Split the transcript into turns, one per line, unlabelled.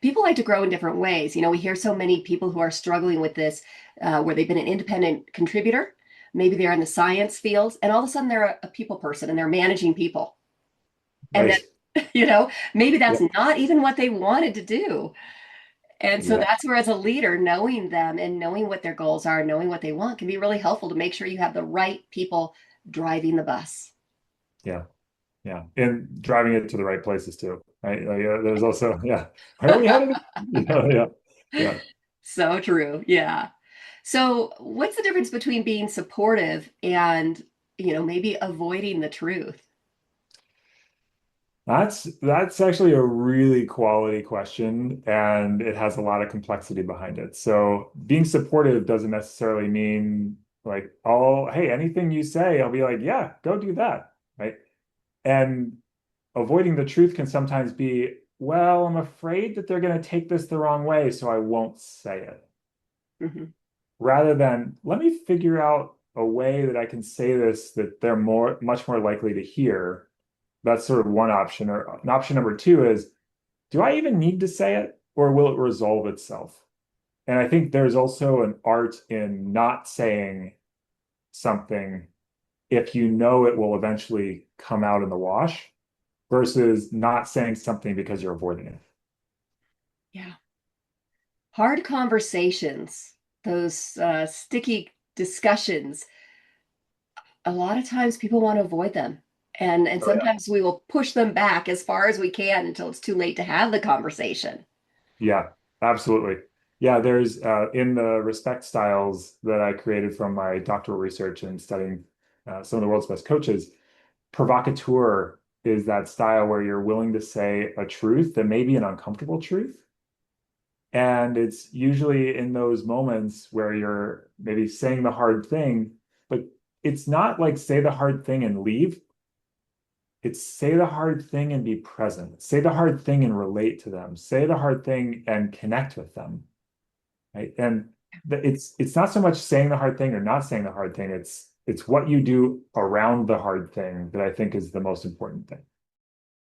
People like to grow in different ways. We hear so many people who are struggling with this, where they've been an independent contributor. Maybe they're in the science field, and all of a sudden they're a people person and they're managing people. And
Right.
then, maybe
Yeah.
that's not even what they wanted to do. And so
Yeah.
that's where, as a leader, knowing them and knowing what their goals are, knowing what they want can be really helpful to make sure you have the right people driving the bus.
Yeah. Yeah. And driving it to the right places too. Right. Like, there's also, yeah. Where are we headed? Yeah. Yeah.
So true. Yeah. So, what's the difference between being supportive and, maybe avoiding the truth?
That's actually a really quality question, and it has a lot of complexity behind it. So being supportive doesn't necessarily mean like, oh, hey, anything you say, I'll be like, yeah, go do that. Right. And avoiding the truth can sometimes be, well, I'm afraid that they're going to take this the wrong way, so I won't say it.
Mhm.
Rather than let me figure out a way that I can say this that they're much more likely to hear. That's sort of one option. Or an option number two is, do I even need to say it or will it resolve itself? And I think there's also an art in not saying something if you know it will eventually come out in the wash versus not saying something because you're avoiding it.
Yeah. Hard conversations, those sticky discussions, a lot of times people want to avoid them. And
Oh yeah.
sometimes we will push them back as far as we can until it's too late to have the conversation.
Yeah, absolutely. Yeah, there's in the respect styles that I created from my doctoral research and studying some of the world's best coaches, provocateur is that style where you're willing to say a truth that may be an uncomfortable truth. And it's usually in those moments where you're maybe saying the hard thing, but it's not like say the hard thing and leave. It's say the hard thing and be present. Say the hard thing and relate to them. Say the hard thing and connect with them. Right. And it's not so much saying the hard thing or not saying the hard thing. It's what you do around the hard thing that I think is the most important thing.